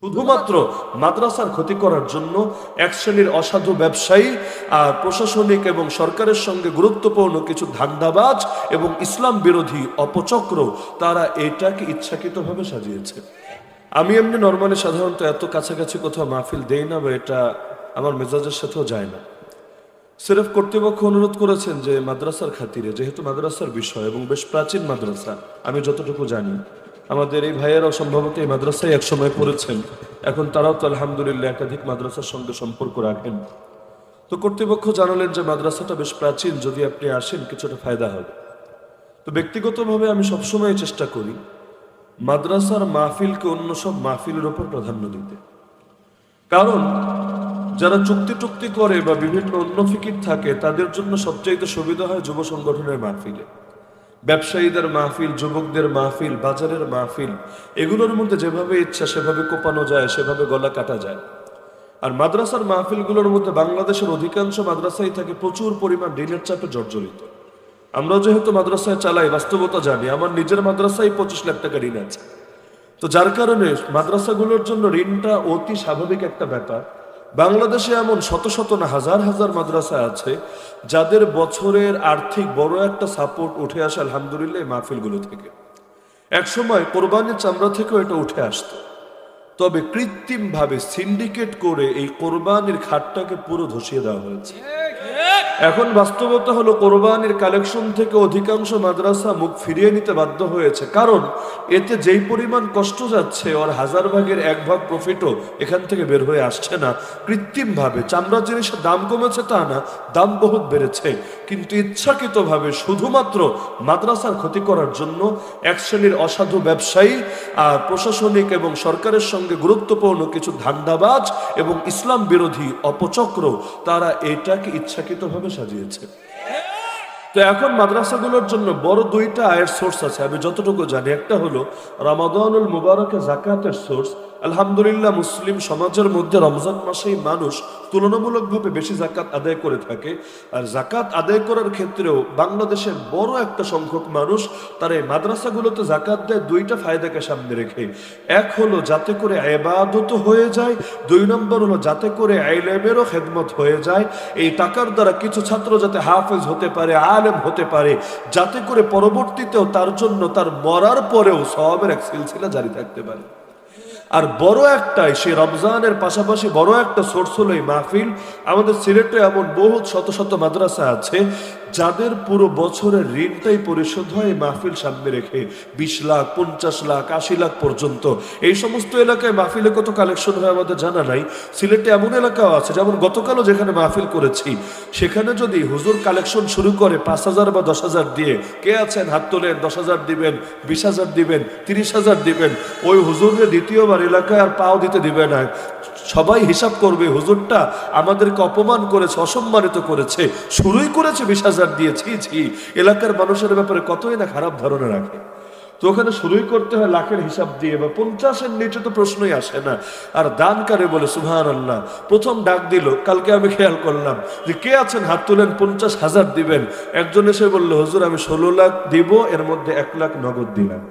শুধুমাত্র মাদ্রাসার ক্ষতি করার জন্য এক শ্রেণীর অসাধু ব্যবসায়ী আর প্রশাসনিক এবং সরকারের সঙ্গে গুরুত্বপূর্ণ কিছু ধান্দাবাজ এবং ইসলাম বিরোধী অপচক্র তারা এটাকে ইচ্ছাকৃতভাবে সাজিয়েছে। আমি এমনি নর্মালি সাধারণত এত কাছাকাছি কোথাও মাহফিল দেই না, বা এটা আমার মেজাজের সাথেও যায় না। সিরেফ কর্তৃপক্ষ অনুরোধ করেছেন যে মাদ্রাসার খাতিরে, যেহেতু মাদ্রাসার বিষয় এবং বেশ প্রাচীন মাদ্রাসা, আমি যতটুকু জানি আমাদের এই ভাইয়েরাও সম্ভবত এই মাদ্রাসায় একসময় পড়েছেন, এখন তারাও তো আলহামদুলিল্লাহ একাধিক মাদ্রাসার সঙ্গে সম্পর্ক রাখেন। তো কর্তৃপক্ষ জানালেন যে মাদ্রাসাটা বেশ প্রাচীন, যদি আপনি আসেন কিছুটা ফায়দা হবে। তো ব্যক্তিগতভাবে আমি সবসময় চেষ্টা করি মাদ্রাসার মাহফিলকে অন্য সব মাহফিলের ওপর প্রাধান্য দিতে। কারণ যারা চুক্তি টুক্তি করে বা বিভিন্ন অন্য ফিকির থাকে তাদের জন্য সবচাইতে সুবিধা হয় যুব সংগঠনের মাহফিলে। ব্যবসায়ীদের মাহফিল, যুবকদের মাহফিল, বাজারের মাহফিল, এগুলোর মধ্যে যেভাবে ইচ্ছা সেভাবে কোপানো যায়, সেভাবে গলা কাটা যায়। আর মাদ্রাসার মাহফিলগুলোর মধ্যে বাংলাদেশের অধিকাংশ মাদ্রাসাই থাকে প্রচুর পরিমাণ ঋণের চাপে জর্জরিত। আমরা যেহেতু মাদ্রাসায় চালাই, বাস্তবতা জানি, আমার নিজের মাদ্রাসায় 25 লাখ টাকা ঋণ আছে। তো যার কারণে মাদ্রাসাগুলোর জন্য ঋণটা অতি স্বাভাবিক একটা ব্যাপার। বাংলাদেশে এমন শত শত না হাজার হাজার মাদ্রাসা আছে যাদের বছরের আর্থিক বড় একটা সাপোর্ট উঠে আসে আলহামদুলিল্লাহ এই মাহফিলগুলো থেকে। একসময় কোরবানির চামড়া থেকেও এটা উঠে আসতো, তবে কৃত্রিমভাবে সিন্ডিকেট করে এই কোরবানির খাতটাকে পুরো ধসিয়ে দেওয়া হয়েছে। এখন বাস্তবতা হলো কোরবানির কালেকশন থেকে অধিকাংশ মাদ্রাসা মুখ ফিরিয়ে নিতে বাধ্য হয়েছে, কারণ এতে যেই পরিমাণ কষ্ট যাচ্ছে ওর 1000 ভাগের 1 ভাগ প্রফিটও এখান থেকে বের হয়ে আসছে না। কৃত্রিমভাবে চামড়া জিনিসের দাম কমেছে তা না, দাম বহুত বেড়েছে, কিন্তু ইচ্ছাকৃতভাবে শুধুমাত্র মাদ্রাসার ক্ষতি করার জন্য এক শ্রেণীর অসাধু ব্যবসায়ী আর প্রশাসনিক এবং সরকারের সঙ্গে গুরুত্বপূর্ণ কিছু ধান্দাবাজ এবং ইসলাম বিরোধী অপচক্র তারা এটাকে ইচ্ছাকৃতভাবে সাজিয়েছে। তো এখন মাদ্রাসাগুলোর জন্য বড় দুইটা আয়ের সোর্স আছে আমি যতটুকু জানি। একটা হলো রমাদানুল মুবারকে যাকাতের সোর্স। আলহামদুলিল্লাহ মুসলিম সমাজের মধ্যে রমজান মাসেই মানুষ তুলনামূলকভাবে বেশি জাকাত আদায় করে থাকে। আর জাকাত আদায় করার ক্ষেত্রেও বাংলাদেশের বড় একটা সংখ্যক মানুষ তার এই মাদ্রাসাগুলোতে জাকাত দেয় দুইটা ফায়দাকে সামনে রেখে। এক হলো যাতে করে ইবাদত হয়ে যায়, 2 নম্বর হলো যাতে করে ইলমেরও খেদমত হয়ে যায়। এই টাকার দ্বারা কিছু ছাত্র যাতে হাফেজ হতে পারে, আলেম হতে পারে, যাতে করে পরবর্তীতেও তার জন্য তার মরার পরেও সওয়াবের এক সিলসিলা জারি থাকতে পারে। আর বড় একটাই সে রমজানের পাশাপাশি বড় একটা সোর্স হলো এই মাহফিল। আমাদের সিলেটে এমন বহু শত শত মাদ্রাসা আছে যাদের পুরো বছরের ঋণটাই পরিশোধ হয় মাহফিল সামনে রেখে। 20 লাখ, 50 লাখ, 80 লাখ পর্যন্ত। এই সমস্ত এলাকায় মাহফিলে কত কালেকশন হয় আমাদের জানা নাই। সিলেটে এমন এলাকাও আছে, যেমন গতকালও যেখানে মাহফিল করেছি সেখানে যদি হুজুর কালেকশন শুরু করে 5000 বা 10,000 দিয়ে, কে আছেন হাত তোলেন, 10,000 দিবেন, 20,000 দিবেন, 30,000 দিবেন, ওই হুজুরকে দ্বিতীয়বার এলাকায় আর পাও দিতে দিবে না। সবাই হিসাব করবে হুজুরটা আমাদেরকে অপমান করেছে, অসম্মানিত করেছে, শুরুই করেছে 20,000 দিয়ে। ছি, এলাকার মানুষের ব্যাপারে কতই না খারাপ ধারণা রাখে। তো ওখানে শুরুই করতে হয় লাখের হিসাব দিয়ে, বা 50-এর নিচে তো প্রশ্নই আসে না। আর দান কারে বলে সুবহানাল্লাহ। প্রথম ডাক দিল, কালকে আমি খেয়াল করলাম যে কে আছেন হাত তুলেন, 50,000 দিবেন। একজন এসে বললো হুজুর আমি 16 লাখ দিব, এর মধ্যে 1 লাখ নগদ দিলাম।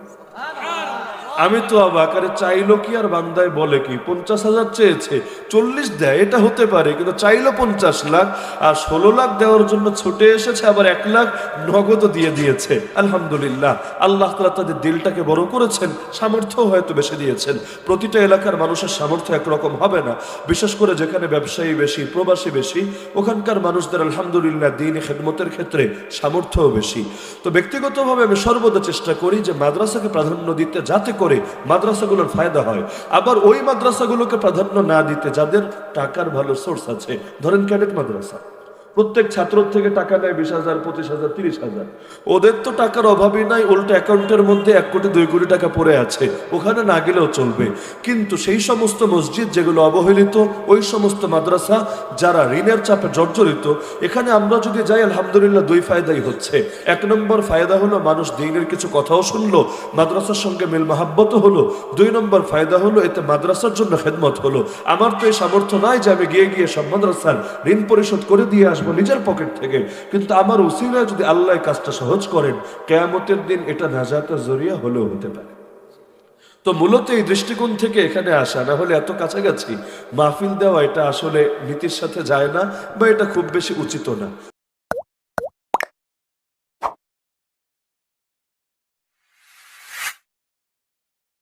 আমি তো অবাক, আরে চাইলো কি আর বান্দায় বলে কি? 50,000 চেয়েছে, 40 দেয় এটা হতে পারে, কিন্তু চাইলো 50 লাখ, আর 16 লাখ দেওয়ার জন্য ছুটে এসেছে, আবার 1 লাখ নগদও দিয়ে দিয়েছে। আলহামদুলিল্লাহ, আল্লাহ তাআলা তাদের দিলটাকে বড় করেছেন, সামর্থ্য হয়তো বেশি দিয়েছেন। প্রতিটা এলাকার মানুষের সামর্থ্য একরকম হবে না, বিশেষ করে যেখানে ব্যবসায়ী বেশি, প্রবাসী বেশি, ওখানকার মানুষদের আলহামদুলিল্লাহ দ্বীনি খেদমতের ক্ষেত্রে সামর্থ্যও বেশি। তো ব্যক্তিগতভাবে আমি সর্বদা চেষ্টা করি যে মাদ্রাসাকে প্রাধান্য দিতে, যাতে করে মাদ্রাসাগুলোর ফায়দা হয়। আবার ওই মাদ্রাসাগুলোকে প্রাধান্য না দিতে যাদের টাকার ভালো সোর্স আছে। ধরেন ক্যাডেট মাদ্রাসা, প্রত্যেক ছাত্র থেকে টাকা নেয় 20,000, 25,000, 30,000। ওদের তো টাকার অভাবই নাই, উল্টো অ্যাকাউন্টের মধ্যে 1 কোটি 2 কোটি টাকা পড়ে আছে, ওখানে না গেলেও চলবে। কিন্তু সেই সমস্ত মসজিদ যেগুলো অবহেলিত, ওই সমস্ত মাদ্রাসা যারা ঋণের চাপে জর্জরিত, এখানে আমরা যদি যাই আলহামদুলিল্লাহ 2 ফায়দাই হচ্ছে। 1 নম্বর ফায়দা হলো মানুষ দ্বীনের কিছু কথাও শুনলো, মাদ্রাসার সঙ্গে মিল মাহাব্বত হলো। 2 নম্বর ফায়দা হলো এতে মাদ্রাসার জন্য খেদমত হলো। আমার তো এই সামর্থ্য নাই যে আমি গিয়ে সব মাদ্রাসার ঋণ পরিশোধ করে দিয়ে আসবো নিজের পকেট থেকে, কিন্তু আমার উসিলায় যদি আল্লাহ কাজটা সহজ করেন, কিয়ামতের দিন এটা নাজাতের জরিয়া হলেও হতে পারে। তো মূলত এই দৃষ্টিকোণ থেকে এখানে আসা, না হলে এত কাছাকাছি মাহফিল দেওয়া এটা আসলে নীতির সাথে যায় না, বা এটা খুব বেশি উচিত না।